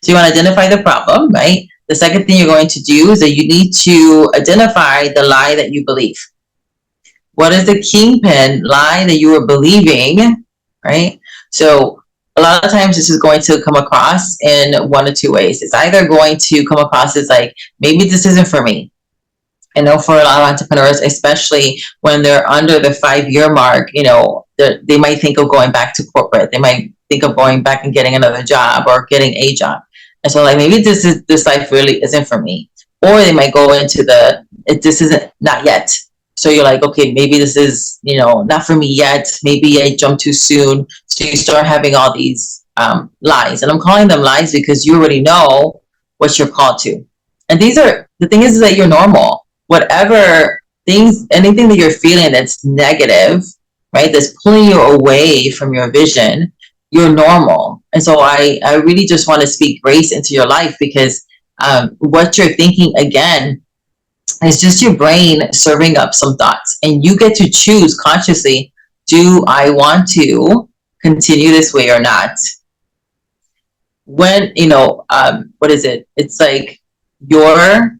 So you want to identify the problem, right? The second thing you're going to do is that you need to identify the lie that you believe. What is the kingpin lie that you are believing, right? So a lot of times this is going to come across in one or two ways. It's either going to come across as like, maybe this isn't for me. I know for a lot of entrepreneurs, especially when they're under the 5-year mark, they might think of going back to corporate. They might think of going back and getting another job or getting a job. And so like, maybe this life really isn't for me. Or they might go into this isn't, not yet. So you're like, okay, maybe this is, not for me yet. Maybe I jumped too soon. So you start having all these lies. And I'm calling them lies because you already know what you're called to. And the thing is that you're normal. Whatever anything that you're feeling that's negative, right, that's pulling you away from your vision, you're normal. And so I really just want to speak grace into your life, because what you're thinking, again, is just your brain serving up some thoughts, and you get to choose consciously, do I want to continue this way or not? When, what is it? It's like your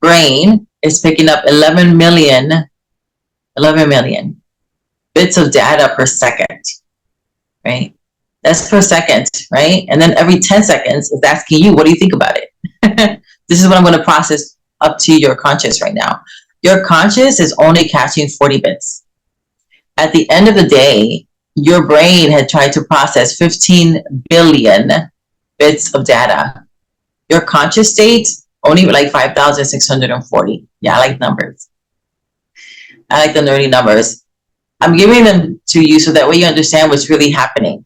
brain is picking up 11 million bits of data per second, right? That's per second, right? And then every 10 seconds it's asking you, what do you think about it? This is what I'm going to process up to your conscious right now. Your conscious is only catching 40 bits. At the end of the day, your brain had tried to process 15 billion bits of data. Your conscious state, only like 5,640. Yeah, I like numbers. I like the nerdy numbers. I'm giving them to you so that way you understand what's really happening.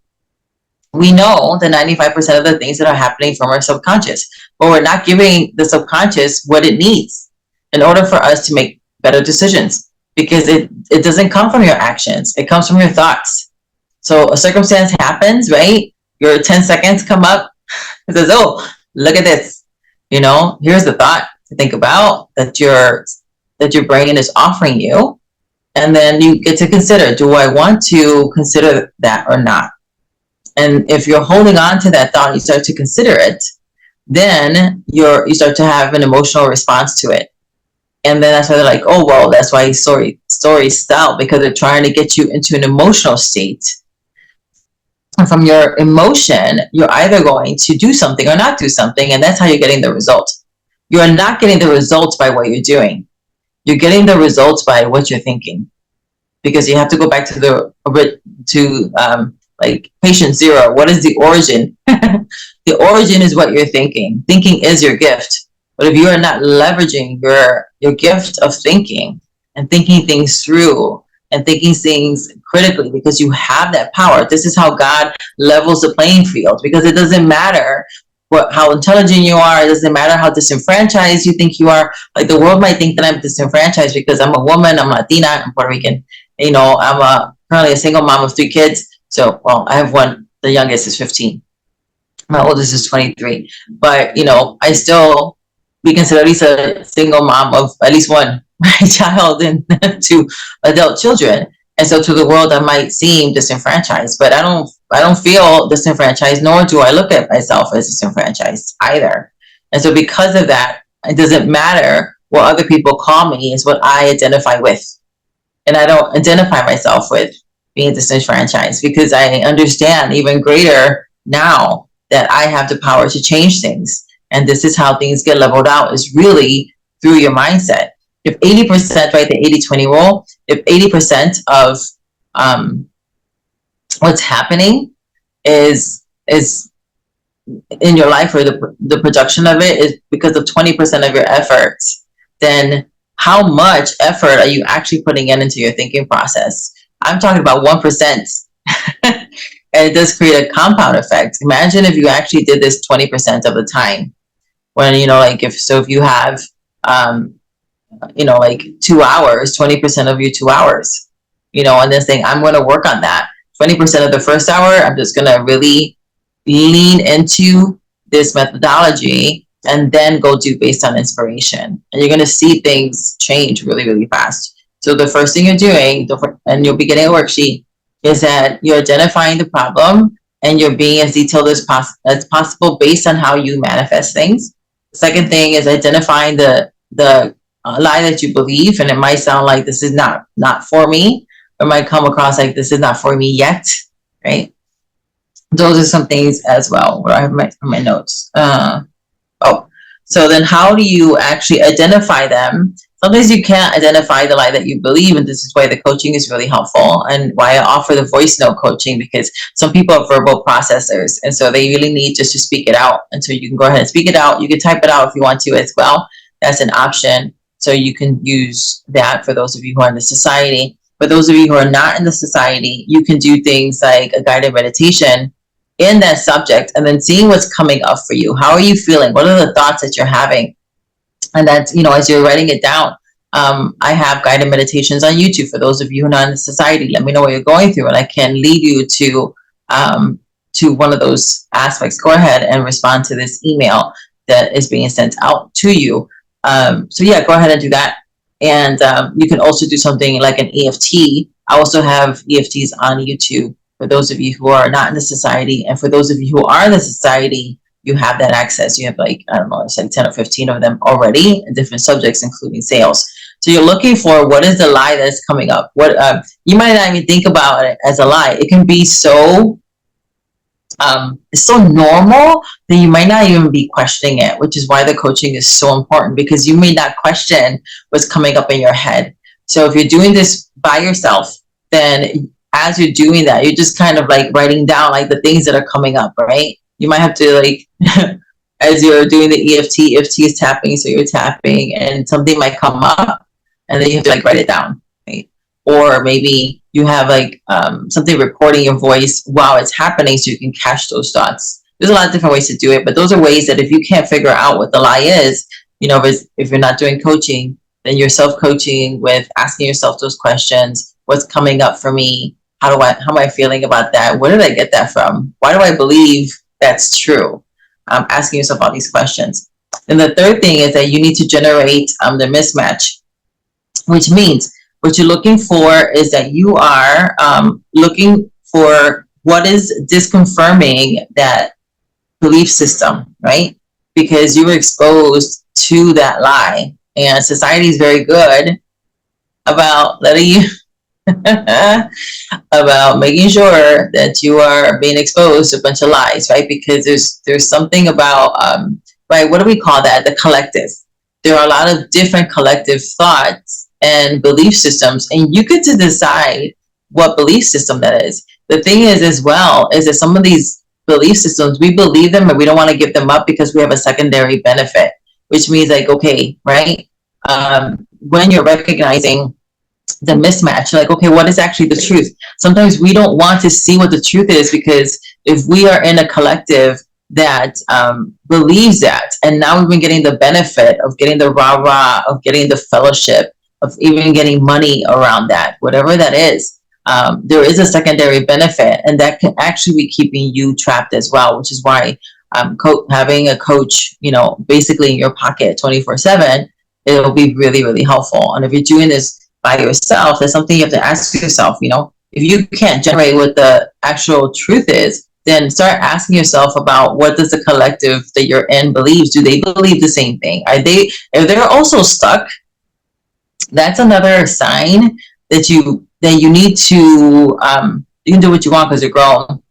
We know that 95% of the things that are happening from our subconscious, but we're not giving the subconscious what it needs in order for us to make better decisions, because it doesn't come from your actions. It comes from your thoughts. So a circumstance happens, right? Your 10 seconds come up. It says, oh, look at this. Here's the thought to think about that your brain is offering you. And then you get to consider, do I want to consider that or not? And if you're holding on to that thought, you start to consider it, then you start to have an emotional response to it. And then that's why they're like, oh, well, that's why stories sell, because they're trying to get you into an emotional state. And from your emotion, you're either going to do something or not do something, and that's how you're getting the result. You are not getting the results by what you're doing. You're getting the results by what you're thinking, because you have to go back to like patient zero. What is the origin? The origin is what you're thinking. Thinking is your gift. But if you are not leveraging your gift of thinking and thinking things through and thinking things critically, because you have that power, this is how God levels the playing field. Because it doesn't matter how intelligent you are. It doesn't matter how disenfranchised you think you are. Like, the world might think that I'm disenfranchised because I'm a woman, I'm Latina, I'm Puerto Rican. I'm currently a single mom of 3 kids. So, well, I have one. The youngest is 15. My oldest is 23. But, I still be considered at least a single mom of at least one child and 2 adult children. And so to the world, I might seem disenfranchised, but I don't feel disenfranchised, nor do I look at myself as disenfranchised either. And so because of that, it doesn't matter what other people call me, is what I identify with. And I don't identify myself with being disenfranchised, because I understand even greater now that I have the power to change things. And this is how things get leveled out, is really through your mindset. If 80%, right, the 80-20 rule, if 80% of what's happening is in your life, or the production of it is because of 20% of your efforts, then how much effort are you actually putting into your thinking process? I'm talking about 1%. And it does create a compound effect. Imagine if you actually did this 20% of the time. When, if you have, like 2 hours, 20% of your 2 hours, and then saying, I'm going to work on that. 20% of the first hour, I'm just going to really lean into this methodology and then go do based on inspiration. And you're going to see things change really, really fast. So the first thing you're doing, and you'll be getting a worksheet, is that you're identifying the problem and you're being as detailed as possible based on how you manifest things. The second thing is identifying the lie that you believe, and it might sound like this is not for me. It might come across like this is not for me yet, right? Those are some things as well. Where I have my notes. So then how do you actually identify them? Sometimes you can't identify the lie that you believe, and this is why the coaching is really helpful, and why I offer the voice note coaching, because some people are verbal processors, and so they really need just to speak it out. And so you can go ahead and speak it out. You can type it out if you want to as well. That's an option. So you can use that for those of you who are in the society. For those of you who are not in the society, you can do things like a guided meditation in that subject, and then seeing what's coming up for you. How are you feeling? What are the thoughts that you're having? And that's, as you're writing it down, I have guided meditations on YouTube for those of you who are not in the society. Let me know what you're going through, and I can lead you to one of those aspects. Go ahead and respond to this email that is being sent out to you. So yeah, go ahead and do that. And you can also do something like an EFT. I also have EFTs on YouTube for those of you who are not in the society. And for those of you who are in the society, you have that access. You have like, I don't know, it's like 10 or 15 of them already in different subjects, including sales. So you're looking for what is the lie that's coming up. What you might not even think about it as a lie. It can be so it's so normal that you might not even be questioning it, which is why the coaching is so important, because you may not question what's coming up in your head. So if you're doing this by yourself, then as you're doing that, you're just kind of like writing down like the things that are coming up, right? You might have to like, as you're doing the EFT is tapping, so you're tapping and something might come up and then you have to like write it down, right? Or maybe you have like something recording your voice while it's happening so you can catch those thoughts. There's a lot of different ways to do it, but those are ways that if you can't figure out what the lie is, if you're not doing coaching, then you're self-coaching with asking yourself those questions. What's coming up for me? How am I feeling about that? Where did I get that from? Why do I believe that's true? Asking yourself all these questions. And the third thing is that you need to generate the mismatch, which means what you're looking for is that you are looking for what is disconfirming that belief system, right? Because you were exposed to that lie, and society is very good about letting you about making sure that you are being exposed to a bunch of lies, right? Because there's something about right, what do we call that? The collective. There are a lot of different collective thoughts and belief systems, and you get to decide what belief system that is. The thing is as well is that some of these belief systems, we believe them and we don't want to give them up because we have a secondary benefit, which means like, okay, right? When you're recognizing the mismatch, like, okay, what is actually the truth? Sometimes we don't want to see what the truth is, because if we are in a collective that believes that, and now we've been getting the benefit of getting the rah-rah, of getting the fellowship, of even getting money around that, whatever that is, there is a secondary benefit, and that can actually be keeping you trapped as well, which is why having a coach, basically in your pocket 24/7, it'll be really, really helpful. And if you're doing this by yourself, that's something you have to ask yourself. If you can't generate what the actual truth is, then start asking yourself about what does the collective that you're in believes. Do they believe the same thing? If they're also stuck, that's another sign that you need to you can do what you want because you're grown,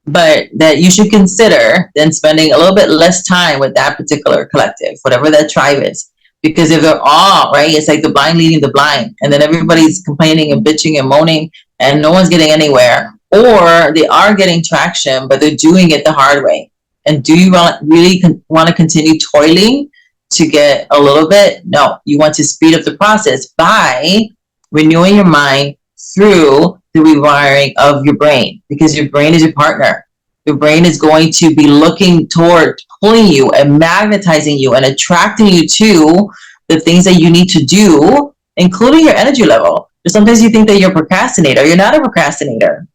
but that you should consider then spending a little bit less time with that particular collective, whatever that tribe is. Because if they're all right, it's like the blind leading the blind, and then everybody's complaining and bitching and moaning and no one's getting anywhere, or they are getting traction but they're doing it the hard way. And do you really want to continue toiling to get a little bit? No, you want to speed up the process by renewing your mind through the rewiring of your brain, because your brain is your partner. Your brain is going to be looking toward pulling you and magnetizing you and attracting you to the things that you need to do, including your energy level. Sometimes you think that you're a procrastinator. You're not a procrastinator.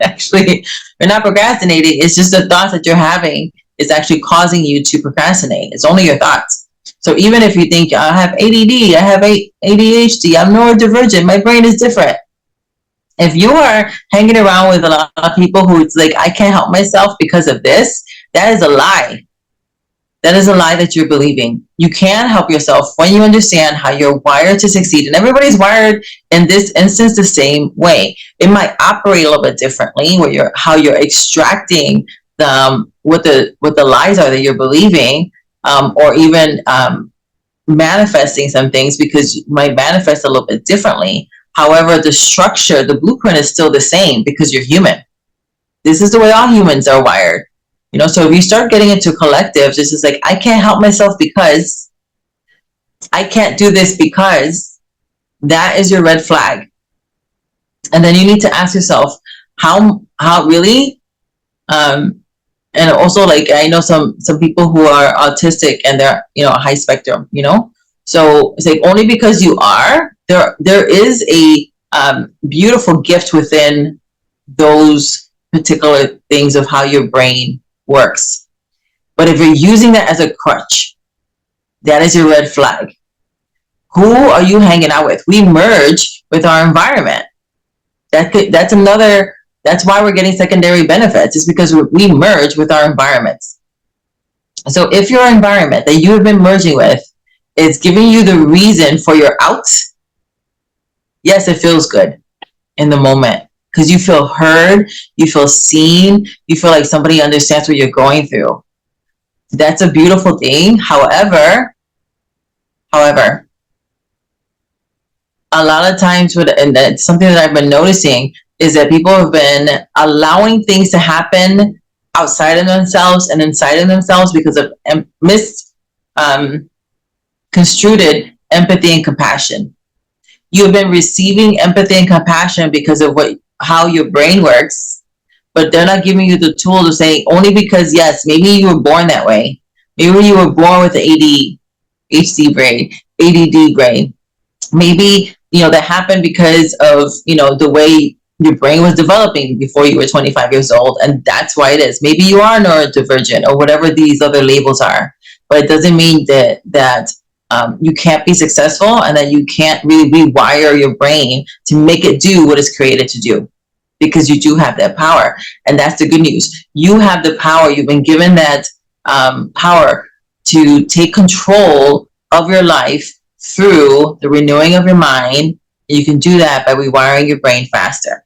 Actually, you're not procrastinating. It's just the thoughts that you're having is actually causing you to procrastinate. It's only your thoughts. So even if you think I have ADD, I have ADHD, I'm neurodivergent, my brain is different. If you are hanging around with a lot of people who it's like, I can't help myself because of this, that is a lie. That is a lie that you're believing. You can help yourself when you understand how you're wired to succeed. And everybody's wired in this instance the same way. It might operate a little bit differently, where how you're extracting what the lies are that you're believing, or even manifesting some things, because you might manifest a little bit differently. However, the structure, the blueprint is still the same, because you're human. This is the way all humans are wired. So if you start getting into collectives, it's just like, I can't help myself because, I can't do this because, that is your red flag. And then you need to ask yourself, how really, and also, like, I know some people who are autistic and they're, a high spectrum, so it's like, only because you are, there is a beautiful gift within those particular things of how your brain works. But if you're using that as a crutch, that is your red flag. Who are you hanging out with? We merge with our environment. That's why we're getting secondary benefits. It's because we merge with our environments. So if your environment that you have been merging with is giving you the reason for your outs, yes, it feels good in the moment, because you feel heard, you feel seen, you feel like somebody understands what you're going through. That's a beautiful thing. However, a lot of times, and that's something that I've been noticing, is that people have been allowing things to happen outside of themselves and inside of themselves because of misconstrued empathy and compassion. You've been receiving empathy and compassion because of how your brain works, but they're not giving you the tool to say, only because, yes, maybe you were born that way. Maybe you were born with the ADHD brain, ADD brain. Maybe, that happened because of, the way your brain was developing before you were 25 years old. And that's why it is. Maybe you are neurodivergent or whatever these other labels are, but it doesn't mean that you can't be successful and that you can't really rewire your brain to make it do what it's created to do, because you do have that power. And that's the good news. You have the power. You've been given that power to take control of your life through the renewing of your mind. You can do that by rewiring your brain faster.